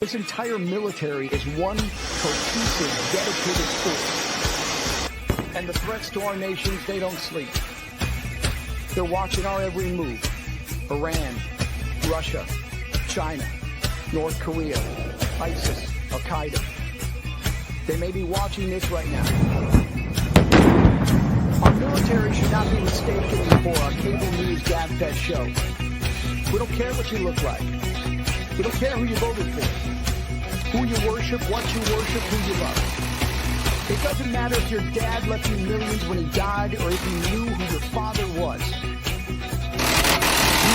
This entire military is one cohesive, dedicated force. And the threats to our nations, they don't sleep. They're watching our every move. Iran, Russia, China, North Korea, ISIS, Al-Qaeda. They may be watching this right now. Our military should not be mistaken for a cable news gab-fed show. We don't care what you look like. We don't care who you voted for, who you worship, what you worship, who you love. It doesn't matter if your dad left you millions when he died or if you knew who your father was. You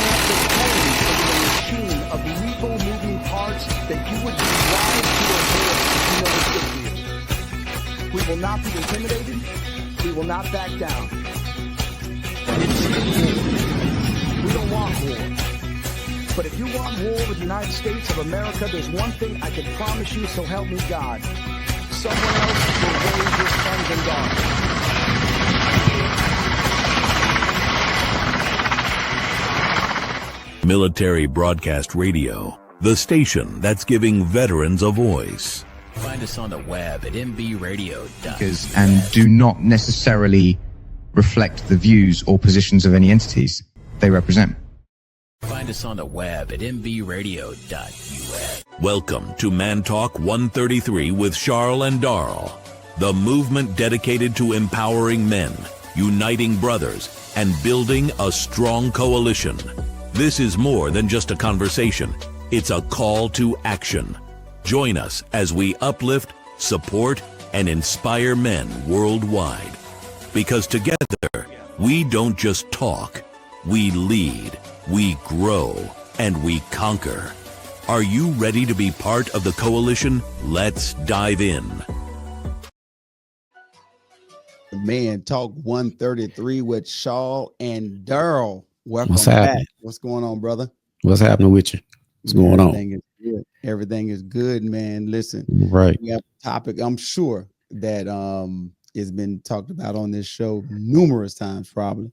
have the code for the machine of lethal moving parts that you would be wise to avoid if you know it's good for you. We will not be intimidated. We will not back down. We don't want war. But if you want war with the United States of America, there's one thing I can promise you, so help me God. Someone else will raise your sons and daughters. Military Broadcast Radio, the station that's giving veterans a voice. Find us on the web at mbradio.us. And do not necessarily reflect the views or positions of any entities they represent. Find us on the web at mbradio.us. Welcome to Man Talk 133 with Charles and Darl, the movement dedicated to empowering men, uniting brothers, and building a strong coalition. This is more than just a conversation. It's a call to action. Join us as we uplift, support, and inspire men worldwide. Because together, we don't just talk, we lead, we grow, and we conquer. Are you ready to be part of the coalition? Let's dive in. Man Talk 133 with Shaw and Darrell. Welcome What's back. happening? What's going on, brother? What's happening with you? What's going on? Everything is good. Everything is good, man. Listen, Right. we have a topic I'm sure that has been talked about on this show numerous times, probably.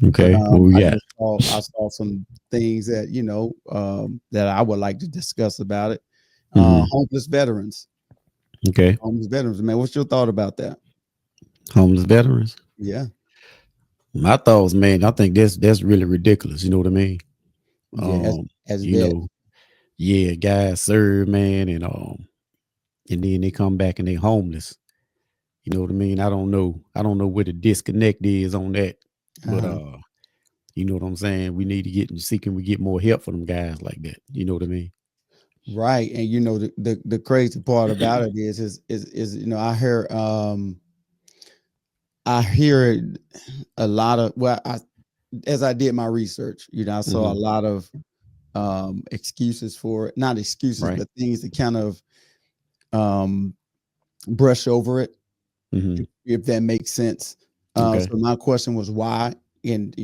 Okay. What we got? I saw some things that that I would like to discuss about it. Mhm. Homeless veterans. Okay. Homeless veterans, man. What's your thought about that? Homeless veterans. Yeah. My thoughts, man, I think that's really ridiculous. You know what I mean? Yeah, as You vet. know, yeah, guys serve, man, and then they come back and they homeless. You know what I mean? I don't know where the disconnect is on that. But you know what I'm saying? We need to we get more help for them guys like that. You know what I mean? Right. And the crazy part about it is I hear a lot of as I did my research, I saw a lot of excuses for it, not excuses, Right. but things that kind of brush over it, if that makes sense. Okay. So my question was why, and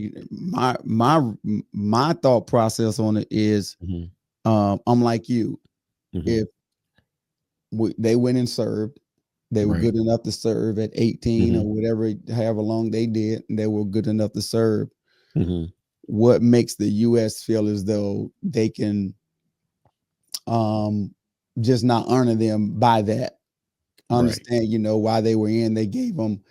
my thought process on it is, I'm like you. If they went and served, they were Right. good enough to serve at 18 or whatever, however long they did, and they were good enough to serve. What makes the U.S. feel as though they can just not honor them by that? Understand, why they were in. They gave them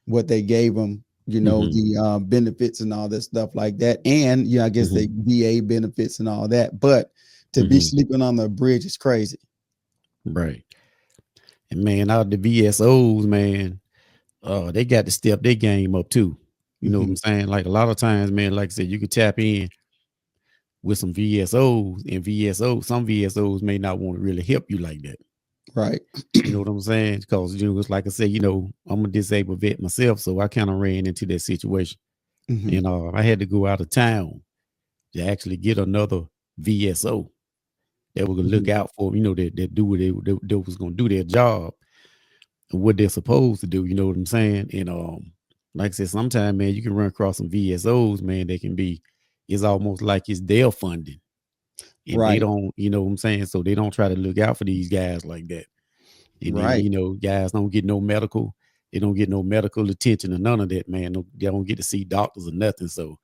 what they gave them, the benefits and all that stuff like that. And, I guess they VA benefits and all that. But to be sleeping on the bridge is crazy. Right. And man, out the VSOs, man, they got to step their game up too. You know what I'm saying? Like a lot of times, man, like I said, you could tap in with some VSOs, and some VSOs may not want to really help you like that. Right. You know what I'm saying? Because it's like I said, I'm a disabled vet myself, so I kind of ran into that situation. And I had to go out of town to actually get another VSO that was gonna look out for, that do what they was gonna do their job and what they're supposed to do. You know what I'm saying? And like I said, sometimes, man, you can run across some VSOs, man, they can be, it's almost like it's their funding. And Right. they don't, you know what I'm saying? So they don't try to look out for these guys like that. And Right. then, guys don't get no medical, they don't get no medical attention or none of that, man. They don't get to see doctors or nothing. So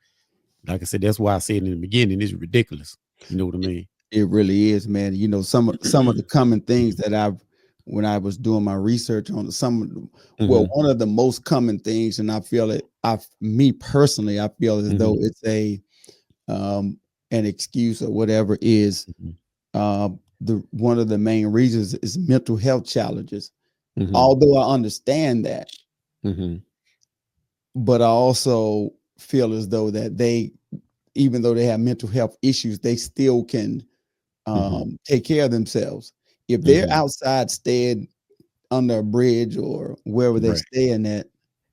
like I said, that's why I said in the beginning, it's ridiculous. You know what I mean? It really is, man. You know, some of the common things that when I was doing my research on well, one of the most common things, and I feel it, me personally, I feel as though it's an excuse or whatever, is the one of the main reasons is mental health challenges. Although I understand that, but I also feel as though that even though they have mental health issues, they still can take care of themselves. If they're outside staying under a bridge or wherever they staying at,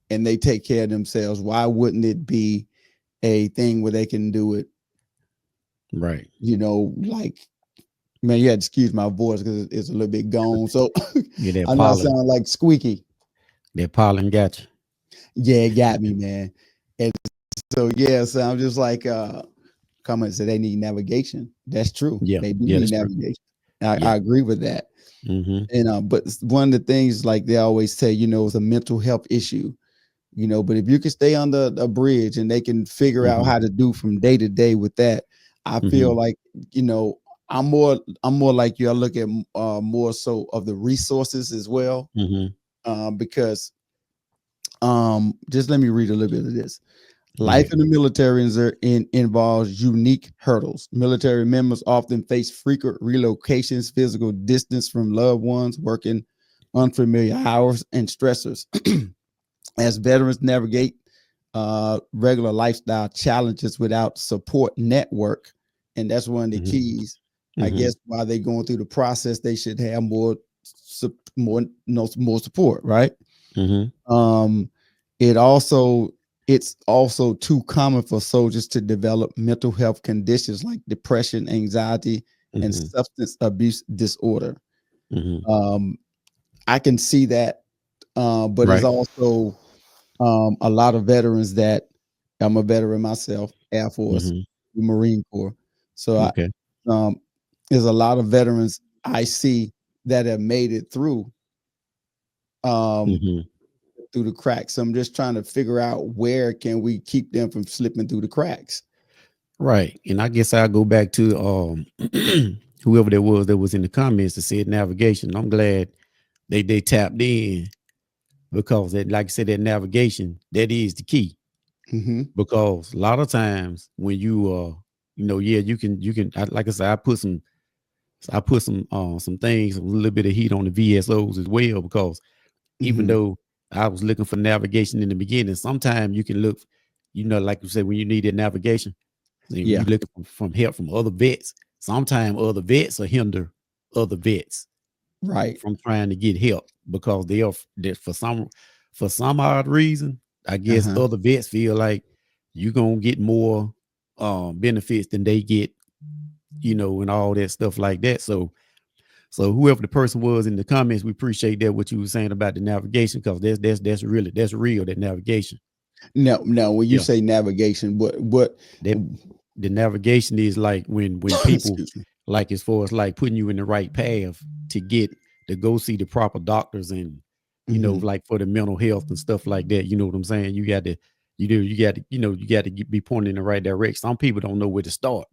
and they take care of themselves, why wouldn't it be a thing where they can do it? Right. You know, like, man, you had to excuse my voice because it's a little bit gone. So I'm not sounding like squeaky. That pollen got you. Yeah, it got me, man. And so so I'm just like comments that they need navigation. That's true. Yeah, They do need navigation. I agree with that. And but one of the things, like they always say, you know, it's a mental health issue, you know, but if you can stay under a bridge and they can figure out how to do from day to day with that, I feel like, you know, I'm more like you. I look at more so of the resources as well, because just let me read a little bit of this. Life in the military involves unique hurdles. Military members often face frequent relocations, physical distance from loved ones, working unfamiliar hours, and stressors. As veterans navigate regular lifestyle challenges without support network, and that's one of the keys, I guess, while they're going through the process, they should have more support, right? It's also too common for soldiers to develop mental health conditions like depression, anxiety, and substance abuse disorder. I can see that, but it's also a lot of veterans that, I'm a veteran myself, Air Force, Marine Corps. So there's a lot of veterans I see that have made it through through the cracks. So I'm just trying to figure out where can we keep them from slipping through the cracks. Right. And I guess I'll go back to whoever that was in the comments that said navigation. I'm glad they tapped in, because that, like I said, that navigation, that is the key. Because a lot of times when you you know, you can like I said, I put some things, a little bit of heat on the VSOs as well, because even though I was looking for navigation in the beginning, sometimes you can look, you know, like you said, when you need that navigation, when you looking from help from other vets, sometimes other vets will hinder other vets from trying to get help, because they're for some odd reason, I guess other vets feel like you're gonna get more benefits than they get, you know, and all that stuff like that. So whoever the person was in the comments, we appreciate that, what you were saying about the navigation, because that's real, that navigation. No, when you say navigation, what the navigation is like when people like, as far as like putting you in the right path to go see the proper doctors, and you know, like for the mental health and stuff like that. You know what I'm saying? You got to be pointed in the right direction. Some people don't know where to start.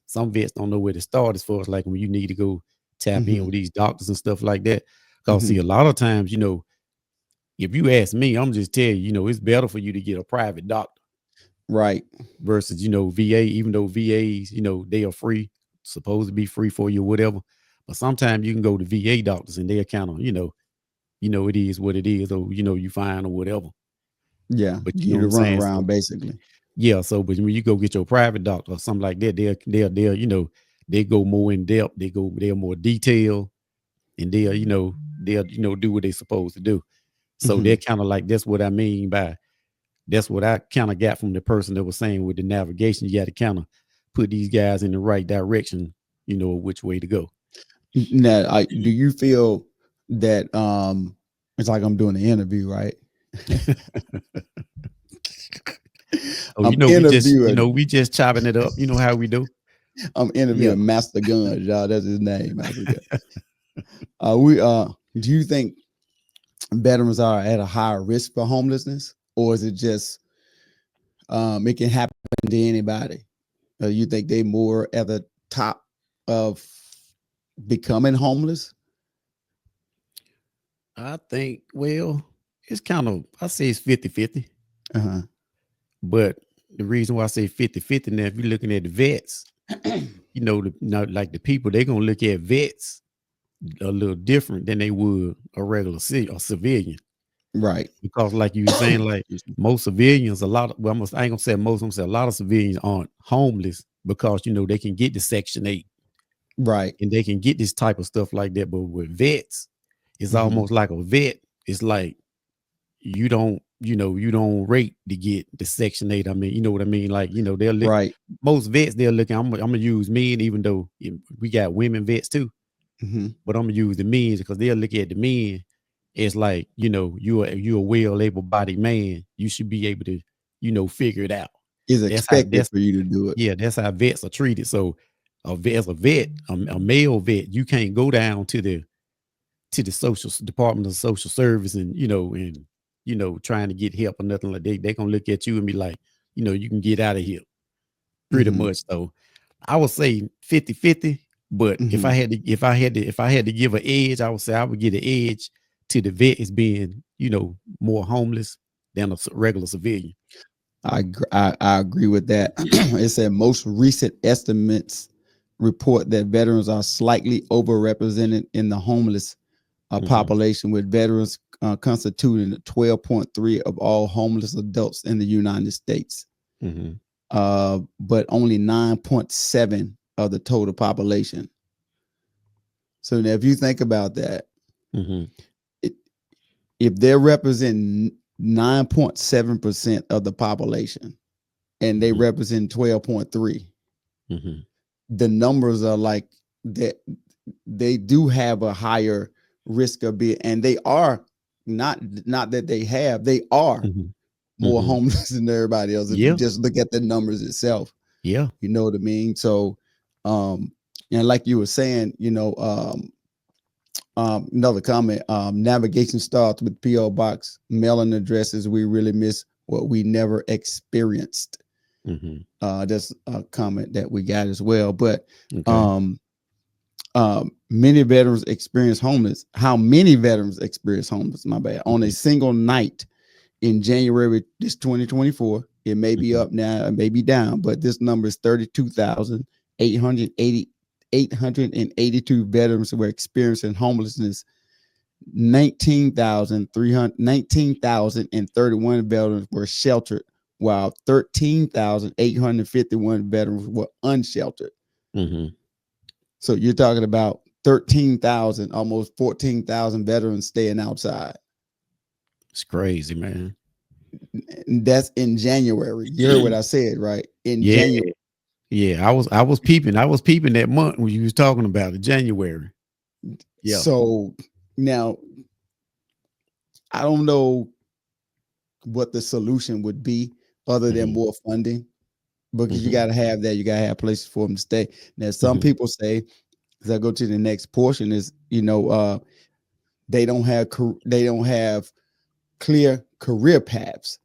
Some vets don't know where to start, as far as like when you need to go tap in with these doctors and stuff like that. Because see, a lot of times, you know, if you ask me, I'm just telling you, you know, it's better for you to get a private doctor, right, versus, you know, VA. Even though VAs, you know, they are free, supposed to be free for you, or whatever. But sometimes you can go to VA doctors and they're kind of, you know, it is what it is, or you know, you fine or whatever. Yeah, But you you know to what I'm run saying? around So, basically. yeah. So, but when you go get your private doctor or something like that, they'll you know, they go more in depth. They're more detailed, and they'll do what they're supposed to do. So they're kind of like, that's what I mean by, that's what I kind of got from the person that was saying with the navigation. You got to kind of put these guys in the right direction, you know, which way to go. Now, do you feel that it's like I'm doing an interview, right? Oh, I'm you know, interviewing. we just chopping it up. You know how we do. I'm interviewing Master Guns, y'all. That's his name, Master Guns. Do you think veterans are at a higher risk for homelessness, or is it just it can happen to anybody? You think they more at the top of becoming homeless? I think, well, it's kind of, I say it's 50-50. Uh-huh. But the reason why I say 50-50 now, if you're looking at the vets, like the people, they're going to look at vets a little different than they would a regular a civilian. Right. Because like you were saying, like most civilians, I ain't gonna say most, I'm gonna say a lot of civilians aren't homeless because, they can get the Section 8. Right. And they can get this type of stuff like that. But with vets, it's Mhm. almost like a vet. It's like you don't rate to get the Section 8. I mean, you know what I mean? Like, they'll look, Right. most vets, they're looking, I'm gonna use men, even though we got women vets too, Mhm. but I'm gonna use the men because they'll look at the men. It's like, you're a well able-bodied man. You should be able to, figure it out. It's expected for you to do it. Yeah, that's how vets are treated. So as a vet, a male vet, you can't go down to the social department of social service and trying to get help or nothing like that. They gonna look at you and be like, you can get out of here pretty Mhm. much. So I would say 50-50. But if I had to give an edge, I would say I would give an edge to the vet as being, more homeless than a regular civilian. I agree with that. It said most recent estimates report that veterans are slightly overrepresented in the homeless population, with veterans constituting 12.3 of all homeless adults in the United States, but only 9.7 of the total population. So now, if you think about that, if they're representing 9.7% of the population and they represent 12.3, the numbers are like that. They do have a higher risk of being, and they are not that they are more homeless than everybody else. If you just look at the numbers itself, you know what I mean? So, and like you were saying, another comment, navigation starts with P.O. Box, mailing addresses we really miss what we never experienced. That's a comment that we got as well. But many veterans experience homeless. How many veterans experience homeless? My bad. On a single night in January, this 2024, it may be up now, it may be down, but this number is 32,882 veterans were experiencing homelessness. 19,031 veterans were sheltered, while 13,851 veterans were unsheltered. So you're talking about 13,000, almost 14,000 veterans staying outside. It's crazy, man. That's in January. You heard what I said, right? In January. Yeah, I was peeping that month when you was talking about it, January. Yeah. So now I don't know what the solution would be other than more funding, because you got to have that. You got to have places for them to stay. Now, some people say, as I go to the next portion, is they don't have clear career paths.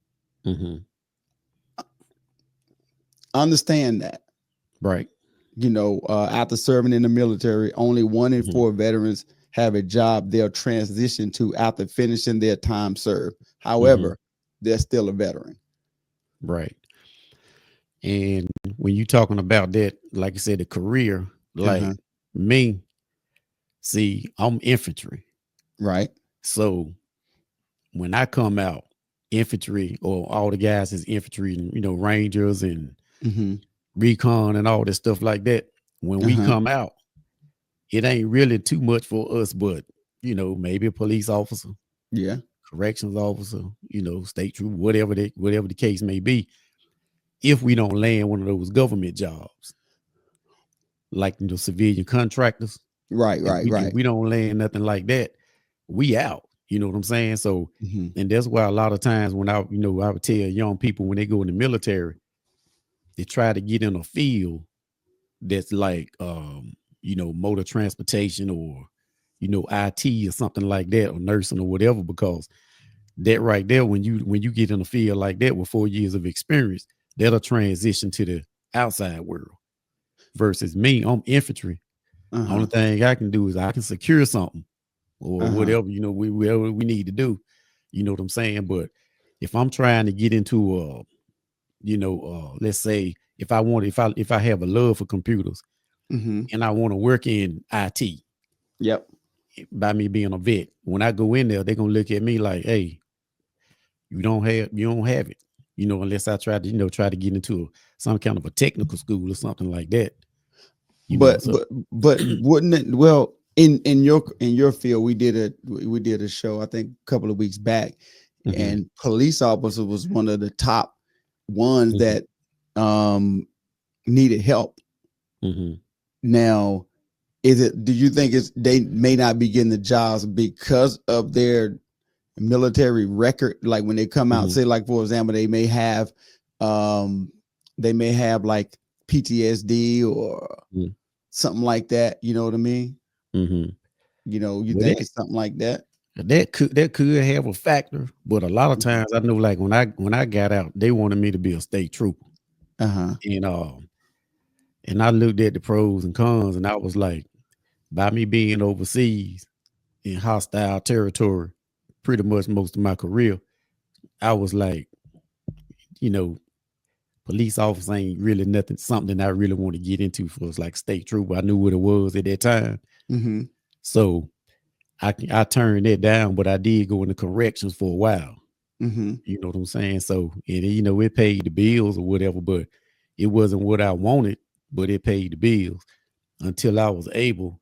Understand that, right? After serving in the military, only 1 in 4 veterans have a job they'll transition to after finishing their time served. However, they're still a veteran. Right. And when you're talking about that, like I said, the career, like me, see, I'm infantry. Right. So when I come out, infantry, or all the guys is infantry, and rangers and recon and all this stuff like that. When we come out, it ain't really too much for us, but maybe a police officer, corrections officer, state troop, whatever the case may be. If we don't land one of those government jobs, like the civilian contractors, right. We don't land nothing like that, we out. You know what I'm saying? So, and that's why a lot of times when I would tell young people when they go in the military, they try to get in a field that's like, motor transportation or, IT or something like that, or nursing or whatever, because that right there, when you get in a field like that with 4 years of experience, that'll transition to the outside world. Versus me, I'm infantry. Only thing I can do is I can secure something or whatever, you know, whatever we need to do. You know what I'm saying? But if I'm trying to get into you know, let's say if I have a love for computers and I want to work in IT, Yep. by me being a vet, when I go in there, they're gonna look at me like, hey, you don't have it, you know, unless I try to, you know, try to get into some kind of a technical school or something like that. You know, But wouldn't it, well, in your field, we did a show, I think a couple of weeks back, and police officer was one of the top ones that needed help. Now, do you think they may not be getting the jobs because of their military record? Like when they come out, say like, for example, they may have like PTSD or something like that. You know what I mean? You know, you think it's something like that? That could have a factor, but a lot of times I know, like when I got out, they wanted me to be a state trooper. And I looked at the pros and cons, and I was like, by me being overseas in hostile territory pretty much most of my career, I was like, you know, police officer ain't really something I really want to get into for like state trooper. I knew what it was at that time. So I turned it down, but I did go into corrections for a while. You know what I'm saying? So, and you know, it paid the bills or whatever, but it wasn't what I wanted, but it paid the bills until I was able.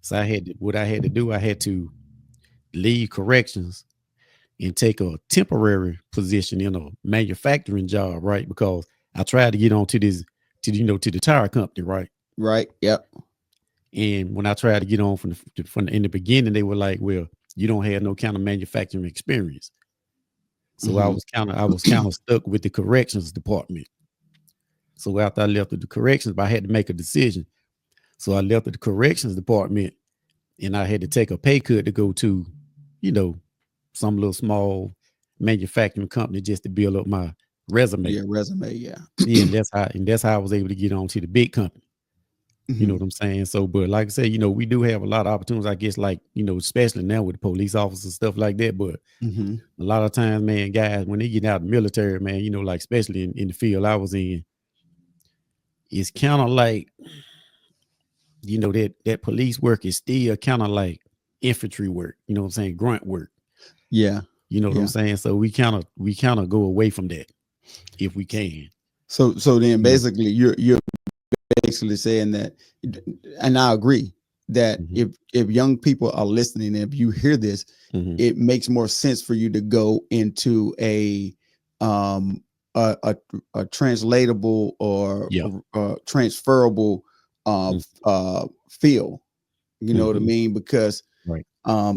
So what I had to do, I had to leave corrections and take a temporary position in a manufacturing job, right? Because I tried to get on to the tire company, right? Right. Yep. And when I tried to get on from in the beginning, they were like, "Well, you don't have no kind of manufacturing experience." So I was kind of stuck with the corrections department. So after I left the corrections, I had to make a decision. So I left the corrections department, and I had to take a pay cut to go to, you know, some little small manufacturing company just to build up my resume. Yeah, resume. Yeah. Yeah, and that's how I was able to get on to the big company. You know what I'm saying? So, but like I said, you know, we do have a lot of opportunities, I guess, like, you know, especially now with the police officers and stuff like that. But a lot of times, man, guys, when they get out of the military, man, you know, like especially in the field I was in, it's kind of like, you know, that police work is still kind of like infantry work, you know what I'm saying? Grunt work. Yeah. You know what I'm saying? So we kind of go away from that if we can. So then basically you're basically saying that, and I agree that if young people are listening, if you hear this, it makes more sense for you to go into a translatable or transferable field. You know what I mean? Because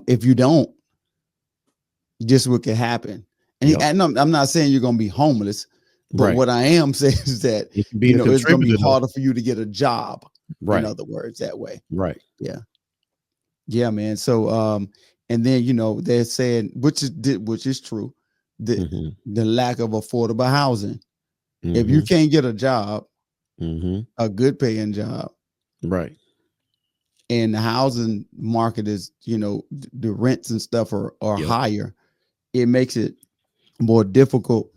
if you don't, just what could happen. And I'm not saying you're going to be homeless, but what I am saying is that it can be, you know, it's going to be harder though. for you to get a job. In other words, that way. Right. Yeah. Yeah, man. So and then, you know, they're saying, which is true, the lack of affordable housing. If you can't get a job, a good paying job, right, and the housing market is, you know, the rents and stuff are higher, it makes it more difficult.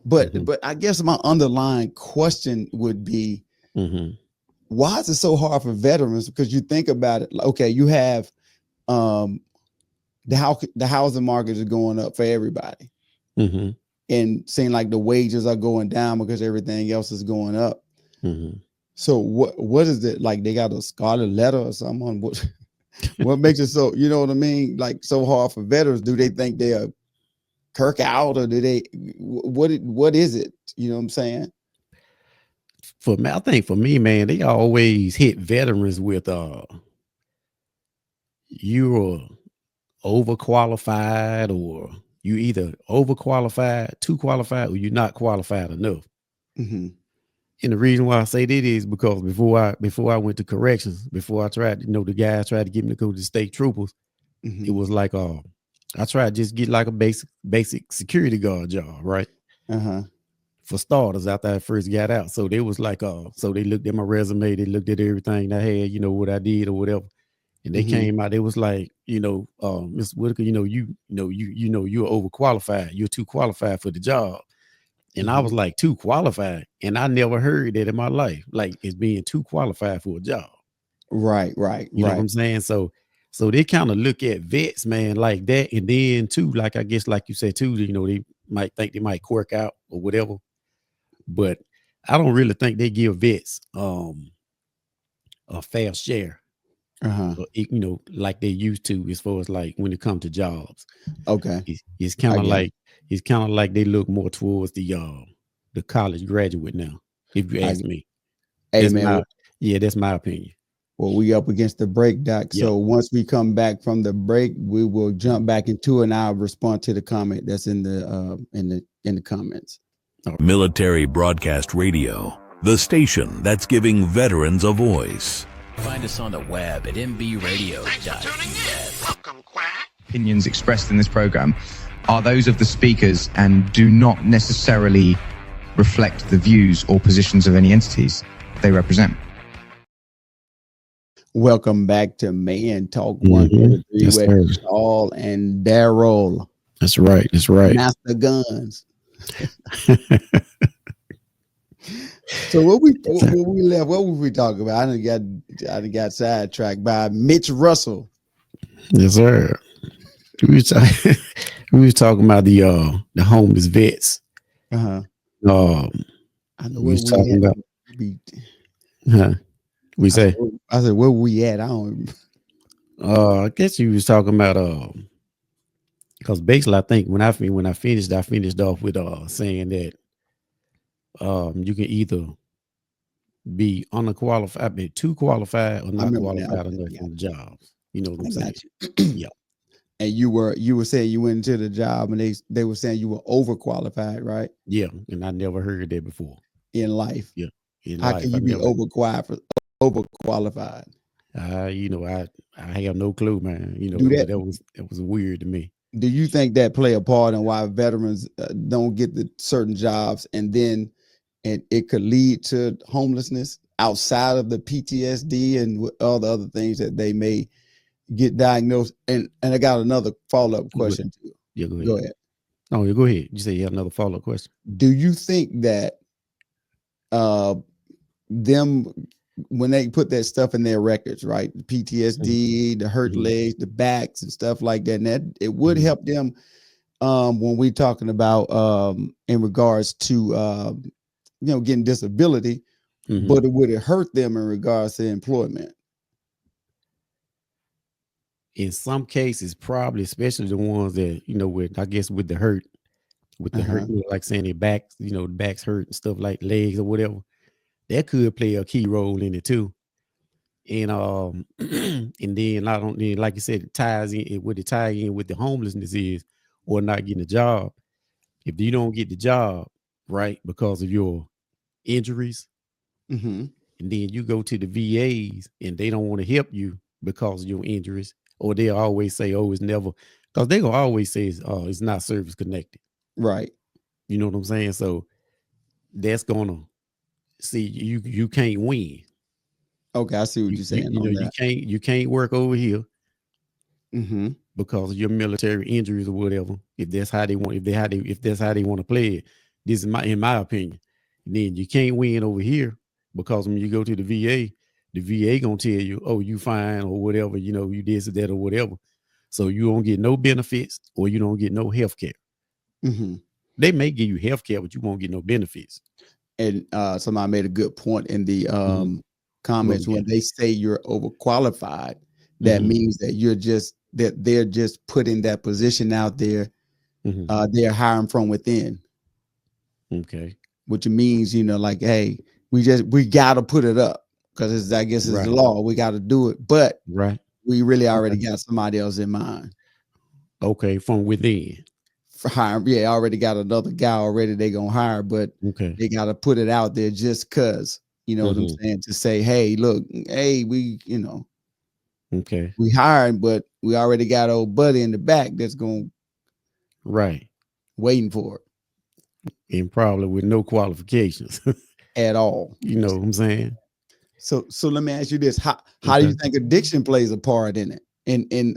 But I guess my underlying question would be, why is it so hard for veterans? Because you think about it, okay, you have the housing market is going up for everybody, and seeing like the wages are going down because everything else is going up. So what is it like? They got a scarlet letter or something? What makes it so, you know what I mean, like so hard for veterans? Do they think they are Kirk out, or do they, what is it? You know what I'm saying? For me, I think for me, man, they always hit veterans with you're overqualified, or you either overqualified, too qualified, or you're not qualified enough. And the reason why I say that is because before I went to corrections, before I tried, you know, the guys tried to get me to go to the state troopers, it was like I tried to just get like a basic security guard job, right? for starters after I first got out. So they was like, so they looked at my resume, they looked at everything I had, what I did or whatever. And they came out, they was like, Mr. Whitaker, you're overqualified. You're too qualified for the job. And I was like, too qualified. And I never heard that in my life, like it's being too qualified for a job. Right. You know what I'm saying? So they kind of look at vets, man, like that. And then too, like, I guess, like you said too, they might think they might quirk out or whatever. But I don't really think they give vets a fair share. Like they used to, as far as like when it comes to jobs. Okay. It's kind of like they look more towards the college graduate now, if you ask me. Hey, That's my opinion. Well, we up against the break, Doc. So once we come back from the break, we will jump back into it, and I'll respond to the comment that's in the comments. Military Broadcast Radio, the station that's giving veterans a voice. Find us on the web at mbradio.us. Opinions expressed in this program are those of the speakers and do not necessarily reflect the views or positions of any entities they represent. Welcome back to Man Talk 133 with Saul and Daryl. That's right. Master Guns. So what we left? What were we talking about? I got sidetracked by Mitch Russell. Yes, sir. We were talking about the homeless vets. I know we was talking about. We say. I said, where we at? I don't. I guess you was talking about because basically I think when I finished off with saying that you can either be underqualified, be too qualified, or not qualified enough for the jobs. You know what I'm saying? Yeah. And you were saying you went into the job and they were saying you were overqualified, right? Yeah, and I never heard that before in life. Yeah, how can you be overqualified? I have no clue, man. That was weird to me. Do you think that play a part in why veterans don't get the certain jobs, and it could lead to homelessness outside of the PTSD and all the other things that they may get diagnosed? And I got another follow-up question to you. Yeah, go ahead. Go ahead. Oh, yeah, go ahead. You say you have another follow-up question. Do you think that them, when they put that stuff in their records, right? The PTSD, the hurt legs, the backs and stuff like that, and that it would help them when we're talking about in regards to getting disability, but it would hurt them in regards to employment? In some cases, probably, especially the ones that, with the hurt, like saying their backs, the backs hurt and stuff, like legs or whatever, that could play a key role in it too. And and then not only, like you said, it ties in with the homelessness is, or not getting a job. If you don't get the job, right, because of your injuries, and then you go to the VAs and they don't want to help you because of your injuries, or they'll always say, oh, it's never, because they gonna always say it's not service connected. Right. You know what I'm saying? So that's gonna see you can't win. Okay, I see what you're saying. You can't work over here because of your military injuries or whatever. If that's how they want, if that's how they want to play it, this is in my opinion. Then you can't win over here because when you go to the VA gonna tell you, oh, you fine or whatever, you this or that or whatever. So you don't get no benefits or you don't get no health care. They may give you health care, but you won't get no benefits. And somebody made a good point in the comments. When they say you're overqualified, that means that they're just putting that position out there. They're hiring from within. Okay. Which means, like, hey, we got to put it up because I guess it's the law. We got to do it, but we really already got somebody else in mind. Okay, from within. Already got another guy already they gonna hire, but they got to put it out there just because, what I'm saying, to say, hey, look, hey, we hired, but we already got old buddy in the back that's going waiting for it. and probably with no qualifications. at all. You know what I'm saying? So let me ask you this: How do you Okay. think addiction plays a part in it, in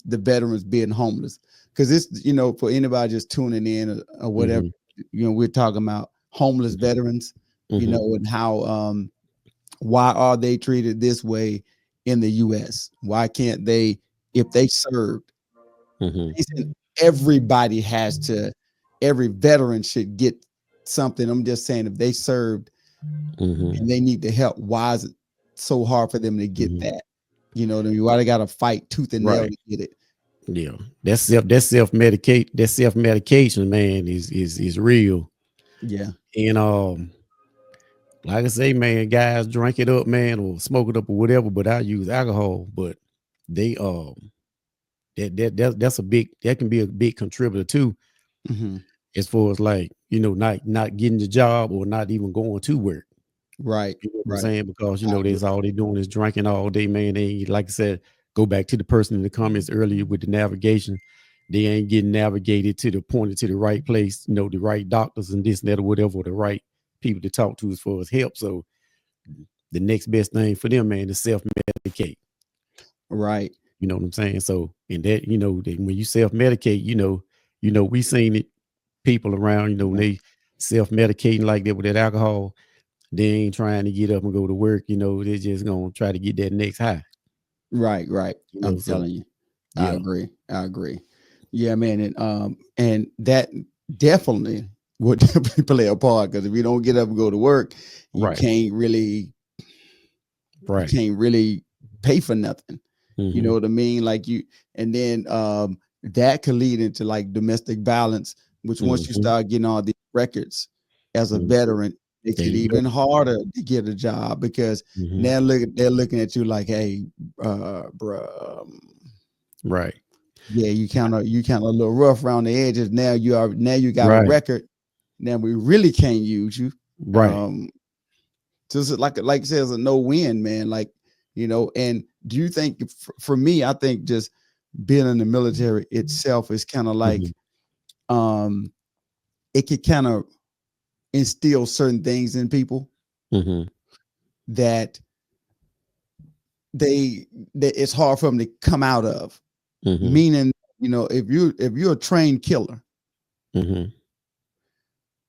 the veterans being homeless? Because it's, you know, for anybody just tuning in or whatever, you know, we're talking about homeless veterans, you know, and how why are they treated this way in the U.S.? Why can't they, if they served? Everybody has to, every veteran should get something. I'm just saying, if they served and they need the help, why is it so hard for them to get that? You know what I mean? Why they got to fight tooth and nail Right. to get it? Yeah. That self medication, man, is real. Yeah. And like I say, man, guys drink it up, man, or smoke it up or whatever, but I use alcohol. But they that's a big, that can be a big contributor too, as far as, like, you know, not getting the job or not even going to work. Right. You know what I'm Right. saying? Because, you I know, agree. that's all they doing is drinking all day, man. They, like I said, go back to the person in the comments earlier with the navigation. They ain't getting navigated to the pointed to the right place, you know, the right doctors and this and that or whatever, or the right people to talk to as far as help. So the next best thing for them, man, is self-medicate. Right. You know what I'm saying? So, and that, you know, that when you self-medicate, you know, we seen it, people around, you know, when they self-medicating like that with that alcohol, they ain't trying to get up and go to work, you know, they're just gonna try to get that next high. Right. Right. You I'm know, so telling you. I yeah. agree. I agree. Yeah, man. And that definitely would definitely play a part, because if you don't get up and go to work, you Right. can't really Right. pay for nothing. You know what I mean? Like you, and then that could lead into like domestic violence, which once you start getting all these records as a veteran, makes There it you go. even harder to get a job, because now they're looking at you like, hey, bruh, Right. yeah, you kind of a little rough around the edges. Now you got a Right. record. Now we really can't use you. Right. Just like I said, it's a no win, man. Like, you know, and do you think, for me, I think just being in the military itself is kind of like, it could kind of instill certain things in people that that it's hard for them to come out of. Meaning, you know, if you're a trained killer,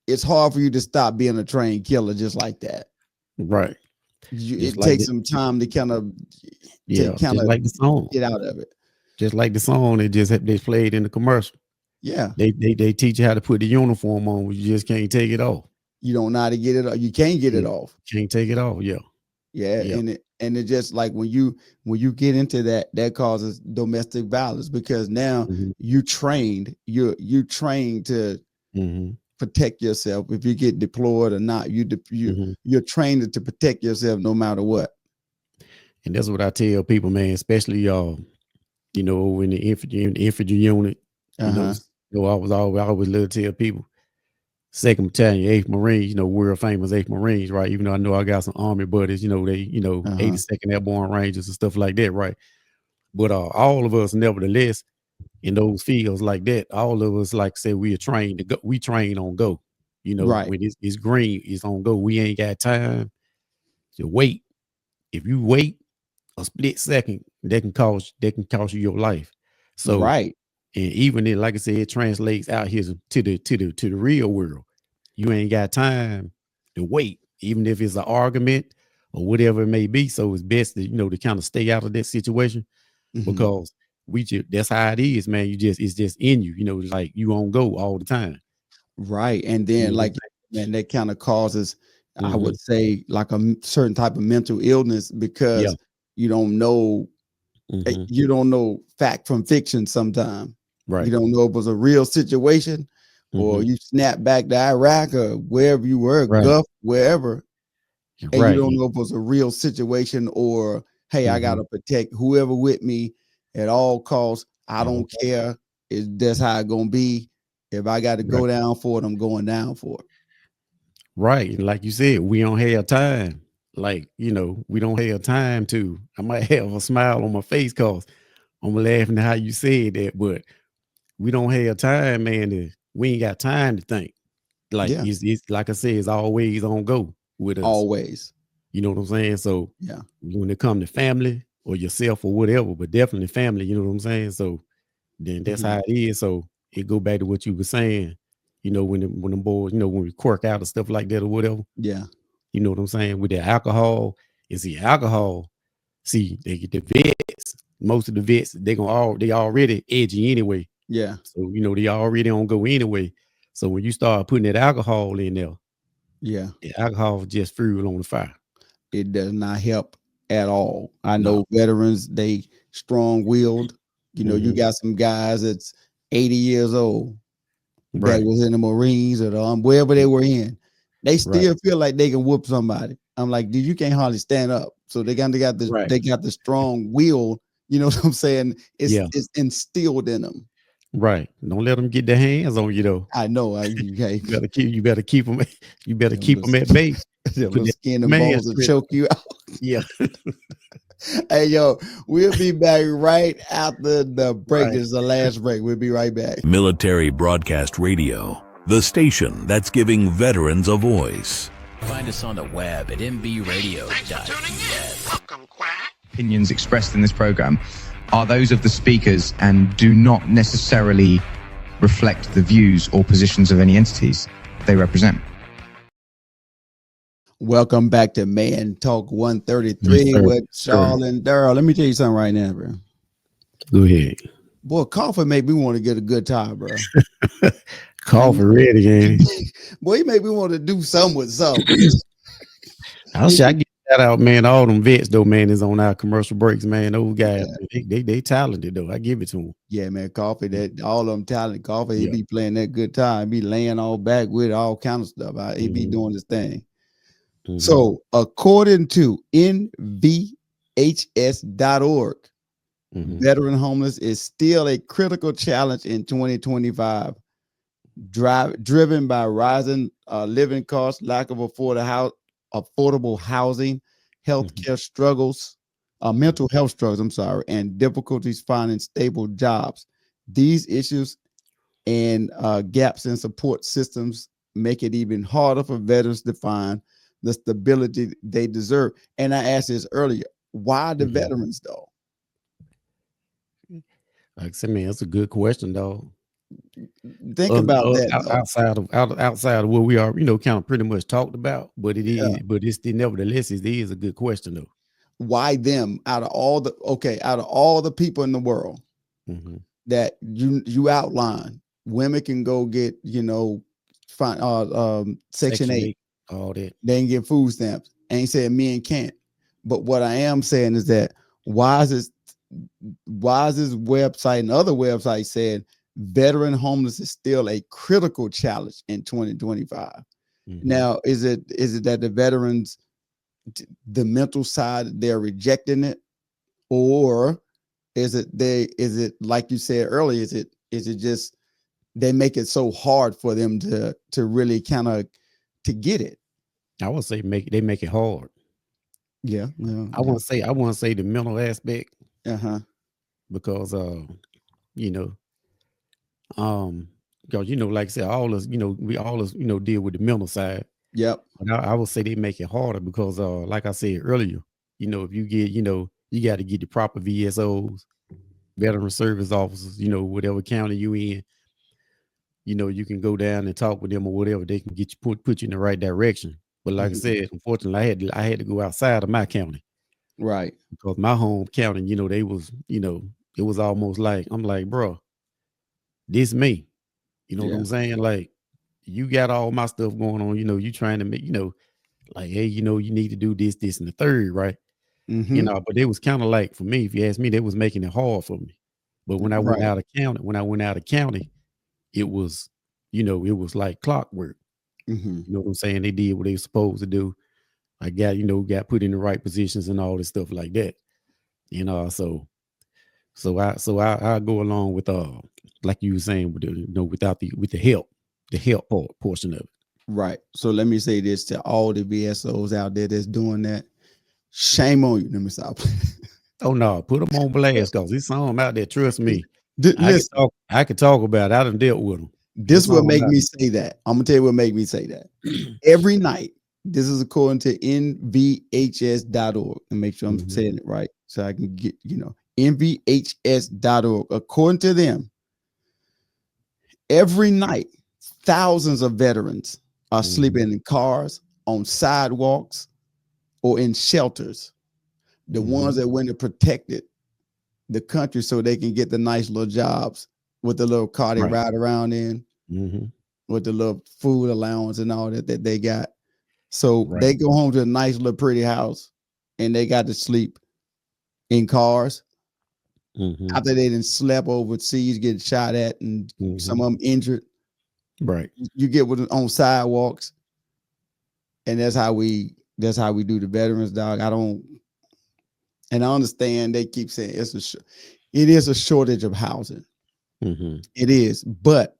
it's hard for you to stop being a trained killer just like that. Right. Just It like takes the, some time to kind of just like the song. get out of it. Just like the song they played in the commercial. Yeah. They teach you how to put the uniform on, you just can't take it off. You don't know how to get it off. You can't get it Yeah. off. Can't take it off. Yeah. Yeah. Yeah. And it just like when you get into that causes domestic violence, because now you trained to protect yourself. If you get deployed or not, you're trained to protect yourself no matter what. And that's what I tell people, man, especially you know, in the infantry unit, you know, I always love to tell people, 2nd Battalion, 8th Marines, you know, world famous 8th Marines, right? Even though I know I got some Army buddies, you know, they, you know, 82nd Airborne Rangers and stuff like that, right? But all of us, nevertheless, in those fields like that, all of us, like I said, we are trained to go. We train on go. You know, Right. when it's green, it's on go. We ain't got time to wait. If you wait a split second, that can cost you your life. So, Right. and even then, like I said, it translates out here to the real world. You ain't got time to wait, even if it's an argument or whatever it may be. So it's best to, you know, to kind of stay out of that situation, because that's how it is, man. It's just in you, you know, like you on go all the time. Right. And then, like, man, that kind of causes, I would say, like a certain type of mental illness, Yeah. because you don't know fact from fiction sometimes. Right. You don't know if it was a real situation, or you snap back to Iraq or wherever you were, Right. Gulf, wherever, and you Right. don't know if it was a real situation, or, hey, I got to protect whoever with me at all costs. I don't care. That's how it's going to be. If I got to go down for it, I'm going down for it. Right. And like you said, we don't have time. Like, you know, we don't have time to. I might have a smile on my face because I'm laughing at how you said that, but we don't have time, man. We ain't got time to think. Like Yeah. it's like I said, it's always on go with us. Always. You know what I'm saying? So Yeah. when it comes to family or yourself or whatever, but definitely family, you know what I'm saying? So then that's how it is. So it go back to what you were saying, you know, when the boys, you know, when we quirk out and stuff like that or whatever, Yeah. you know what I'm saying? With the alcohol, is the alcohol. See, they get the vets, most of the vets, they already edgy anyway. Yeah. So, you know, they already on go anyway. So when you start putting that alcohol in there, Yeah. the alcohol just fuel on the fire. It does not help at all. I No. know veterans, they strong-willed. You know, you got some guys that's 80 years old that Right. was in the Marines or wherever they were in. They still Right. feel like they can whoop somebody. I'm like, dude, you can't hardly stand up. So they got the Right. they got the strong will. You know what I'm saying? Yeah. It's instilled in them. Right. Don't let them get their hands on you though. I know. You better keep them. You better keep them at bay. Them Put that skin and man balls to strip. choke you out. Yeah. Hey, yo, we'll be back right after the break. Right. This is the last break. We'll be right back. Military Broadcast Radio, the station that's giving veterans a voice. Find us on the web at mbradio.us. Opinions expressed in this program are those of the speakers and do not necessarily reflect the views or positions of any entities they represent. Welcome back to Man Talk 133 Yes, sir. with Charles and Daryl. Let me tell you something right now, bro. Go ahead. Boy, coffee made me want to get a good time, bro. Coffee ready, ain't it? Boy, he made me want to do something with something. I get that out, man. All them vets though, man, is on our commercial breaks, man. Those guys, they talented though. I give it to them. Yeah, man, coffee. That all of them talented coffee. He Yeah. be playing that good time. Be laying all back with all kind of stuff. He be doing his thing. So, according to NVHS.org, veteran homeless is still a critical challenge in 2025, driven by rising living costs, lack of affordable housing, healthcare struggles, mental health struggles, and difficulties finding stable jobs. These issues and gaps in support systems make it even harder for veterans to find the stability they deserve. And I asked this earlier, why the veterans though? Like I said, man, that's a good question, though. Think about that outside of what we are, you know, kind of pretty much talked about, but it is, but it's still, nevertheless, it is a good question though. Why them out of all the people in the world that you outline? Women can go get, you know, Section 8, all that. They can get food stamps. Ain't saying men can't, but what I am saying is that why is this website and other websites saying veteran homeless is still a critical challenge in 2025? Now, is it that the veterans, the mental side, they're rejecting it, or is it like you said earlier? Is it just they make it so hard for them to really kind of to get it? I would say they make it hard. Yeah. I want to say the mental aspect. Because you know, because you know, like I said, all us, you know, we all us, you know, deal with the mental side. Yep. But I would say they make it harder because like I said earlier, you know, if you get, you know, you got to get the proper VSOs, veteran service officers, you know, whatever county you in, you know, you can go down and talk with them or whatever. They can get you put you in the right direction. But like I said, unfortunately, I had to go outside of my county. Right. Because my home county, you know, they was, you know, it was almost like, I'm like, bro, this me. You know what I'm saying? Like, you got all my stuff going on, you know, you trying to make, you know, like, hey, you know, you need to do this, and the third, right? You know, but it was kind of like, for me, if you ask me, they was making it hard for me. But when I went out of county, it was, you know, it was like clockwork. You know what I'm saying? They did what they were supposed to do. I got, you know, got put in the right positions and all this stuff like that. You know, so I go along with like you were saying, with the, you know, with the help portion of it. Right. So let me say this to all the VSOs out there that's doing that. Shame on you. Let me stop. Oh no, put them on blast, because there's some out there. Trust me, Listen, I can talk about it. I done dealt with them. This will make me say that. I'm gonna tell you what make me say that. Every night, this is according to nvhs.org, and make sure I'm saying it right so I can get, nvhs.org. According to them, every night, thousands of veterans are sleeping in cars, on sidewalks, or in shelters. The ones that went and protected the country so they can get the nice little jobs with the little car they ride around in, with the little food allowance and all that they got. So they go home to a nice little pretty house and they got to sleep in cars after they didn't slept overseas, getting shot at, and some of them injured. Right. You get with on sidewalks, and that's how we do the veterans, dog. I understand they keep saying it is a shortage of housing. It is, but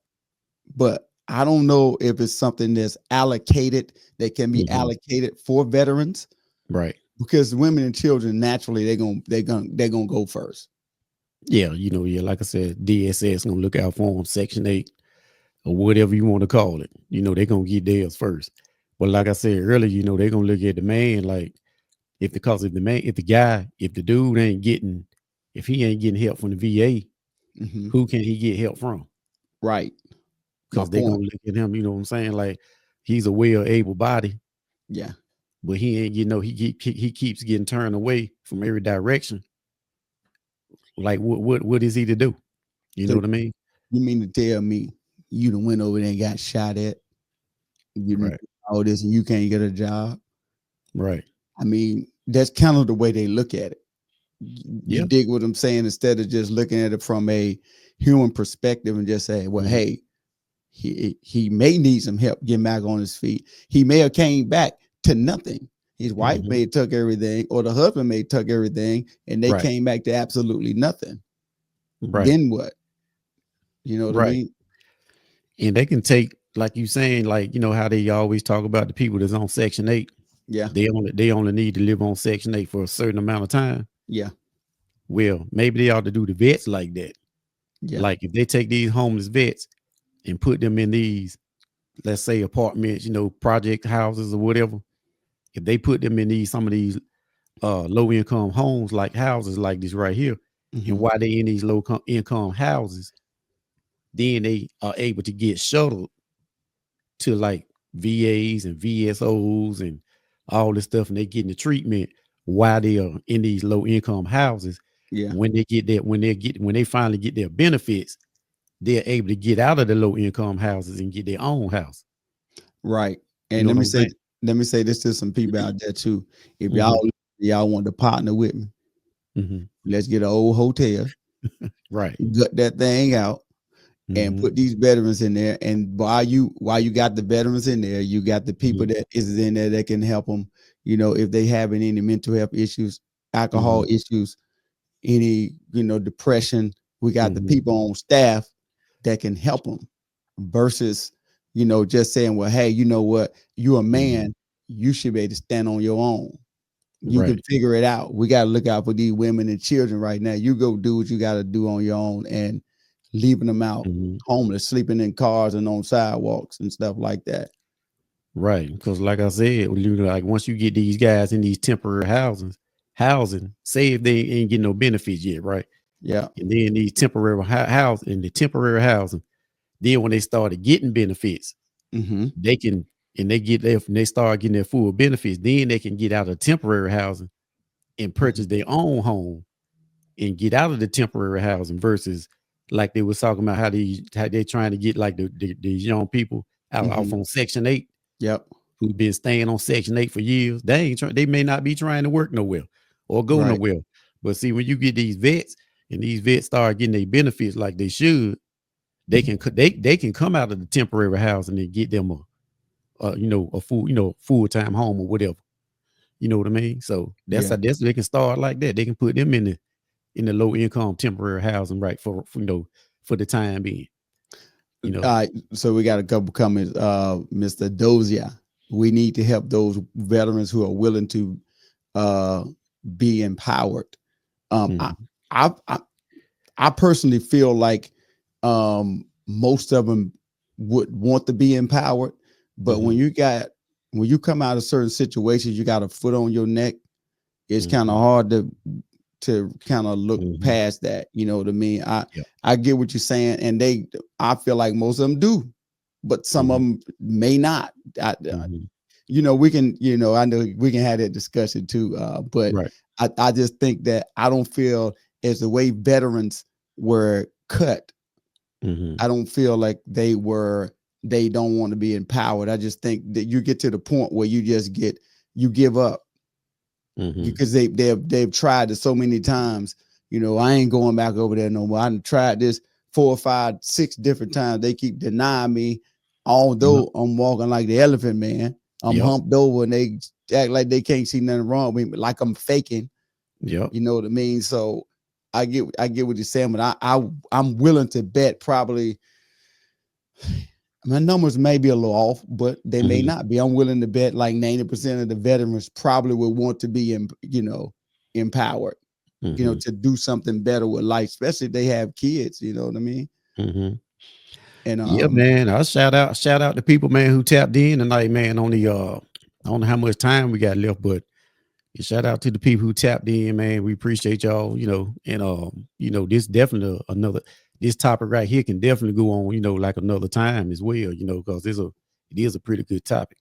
I don't know if it's something that's allocated that can be allocated for veterans, right? Because women and children naturally they're gonna go first. Yeah, like I said, DSS gonna look out for them, Section 8 or whatever you want to call it. They're gonna get theirs first. But like I said earlier, they're gonna look at the man like if the dude ain't getting, if he ain't getting help from the VA, who can he get help from? Right. Because they're gonna look at him, you know what I'm saying? Like he's a well able body. Yeah. But he ain't, he keeps getting turned away from every direction. Like what is he to do? You know what I mean? You mean to tell me you done went over there and got shot at? You done all this and you can't get a job? Right. I mean, that's kind of the way they look at it. You dig what I'm saying? Instead of just looking at it from a human perspective and just say, well, hey, he may need some help getting back on his feet. He may have came back to nothing. His wife may have took everything, or the husband may have took everything, and they came back to absolutely nothing. Right. Then what? You know what I mean? And they can take, like you saying, like, how they always talk about the people that's on Section 8. Yeah. They only need to live on Section 8 for a certain amount of time. Yeah. Well, maybe they ought to do the vets like that. Yeah. Like if they take these homeless vets and put them in these, let's say apartments, project houses or whatever. If they put them in some of these low income homes, like houses like this right here, and while they in these low income houses, then they are able to get shuttled to like VAs and VSOs and all this stuff, and they getting the treatment while they are in these low income houses. Yeah. When they finally get their benefits, they're able to get out of the low income houses and get their own house. Right. And let me say this to some people out there too. If y'all want to partner with me, let's get an old hotel, right? Gut that thing out and put these veterans in there. And while you got the veterans in there, you got the people that is in there that can help them. If they having any mental health issues, alcohol issues, any depression, we got the people on staff that can help them. Versus just saying, well, hey, you know what? You're a man. You should be able to stand on your own. You can figure it out. We got to look out for these women and children right now. You go do what you got to do on your own, and leaving them out homeless, sleeping in cars and on sidewalks and stuff like that. Right. Because like I said, like once you get these guys in these temporary housing, say if they ain't getting no benefits yet, right? Yeah. And then these temporary housing, then when they started getting benefits, they can, and they start getting their full benefits, then they can get out of temporary housing and purchase their own home and get out of the temporary housing, versus like they was talking about how they trying to get like these young people out on Section 8. Yep. Who've been staying on Section 8 for years. They may not be trying to work nowhere or go nowhere. But see, when you get these vets and these vets start getting their benefits like they should, they can come out of the temporary housing and get them a full-time home or whatever. You know what I mean? So that's how they can start like that. They can put them in the low income temporary housing, right, for the time being. All right, so we got a couple comments. Mr. Dozier, we need to help those veterans who are willing to be empowered. I personally feel like most of them would want to be empowered. But when you come out of certain situations, you got a foot on your neck. It's kind of hard to kind of look past that. You know what I mean? I get what you're saying, and I feel like most of them do, but some of them may not. You know, we can, you know, I know we can have that discussion too. But I just think that I don't feel as the way veterans were cut. I don't feel like they don't want to be empowered. I just think that you get to the point where you give up because they've tried it so many times. You know, I ain't going back over there no more. I tried this 4 or 5, 6 different times. They keep denying me, although I'm walking like the elephant man. I'm humped over and they act like they can't see nothing wrong with me, like I'm faking. You know what I mean? So I get what you're saying, but I'm willing to bet probably my numbers may be a little off, but they may not be. I'm willing to bet like 90% of the veterans probably would want to be empowered, you know, to do something better with life, especially if they have kids, you know what I mean? And yeah, man, I'll shout out to people, man, who tapped in tonight, man, on the I don't know how much time we got left, but shout out to the people who tapped in, man. We appreciate y'all, you know, and you know, this definitely this topic right here can definitely go on, you know, like another time as well, you know, because it is a pretty good topic.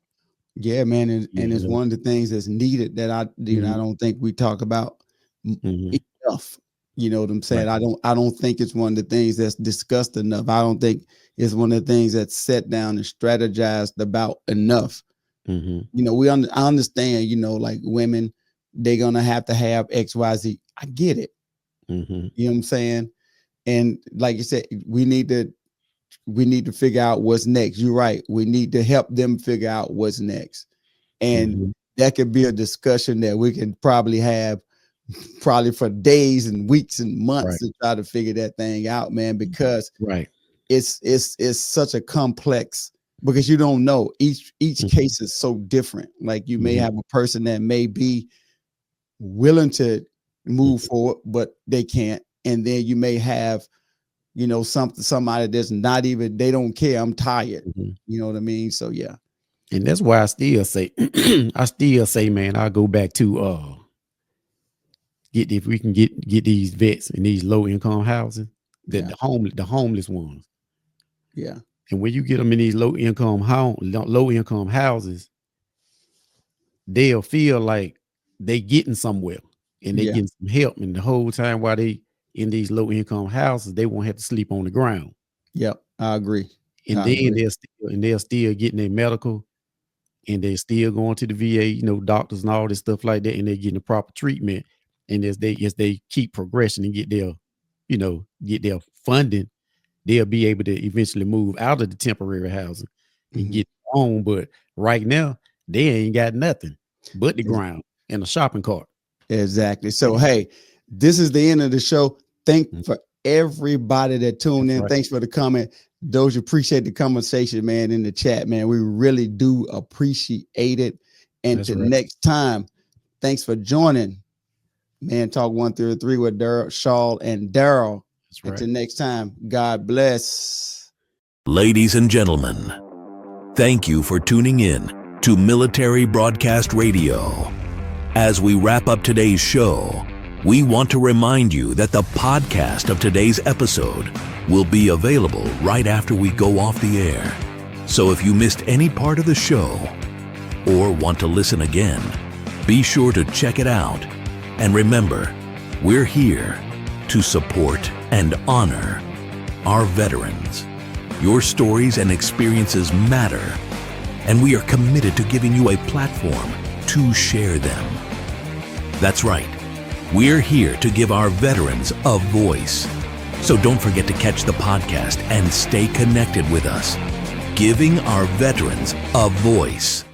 Yeah, man, and it's one of the things that's needed that I don't think we talk about enough. You know what I'm saying? I don't think it's one of the things that's discussed enough. I don't think it's one of the things that's set down and strategized about enough. You know, I understand, you know, like women, they're gonna have to have XYZ. I get it. You know what I'm saying? And like you said, we need to figure out what's next. You're right. We need to help them figure out what's next. And that could be a discussion that we can probably have for days and weeks and months to try to figure that thing out, man, because it's such a complex, because you don't know, each case is so different. Like you may have a person that may be willing to move forward, but they can't. And then you may have, you know, somebody that's not even, they don't care. I'm tired. You know what I mean? So yeah. And that's why I still say, man, I'll go back to if we can get these vets in these low income housing, the homeless ones. Yeah. And when you get them in these low income houses, they'll feel like they getting somewhere and they getting some help. And the whole time while they in these low income houses, they won't have to sleep on the ground. Yep, I agree. And they're still getting their medical, and they're still going to the VA, you know, doctors and all this stuff like that, and they're getting the proper treatment. And as they keep progressing and get their funding, they'll be able to eventually move out of the temporary housing and get home. But right now, they ain't got nothing but the ground and a shopping cart. Exactly. So, hey, this is the end of the show. Thank for everybody that tuned in. Thanks for the comment. Those appreciate the conversation, man, in the chat, man. We really do appreciate it. And next time, thanks for joining Man Talk 133 with Daryl, Shaw, and Daryl. Until next time, God bless. Ladies and gentlemen, thank you for tuning in to Military Broadcast Radio. As we wrap up today's show, we want to remind you that the podcast of today's episode will be available right after we go off the air. So if you missed any part of the show or want to listen again, be sure to check it out. And remember, we're here to support and honor our veterans. Your stories and experiences matter, and we are committed to giving you a platform to share them. That's right. We're here to give our veterans a voice. So don't forget to catch the podcast and stay connected with us. Giving our veterans a voice.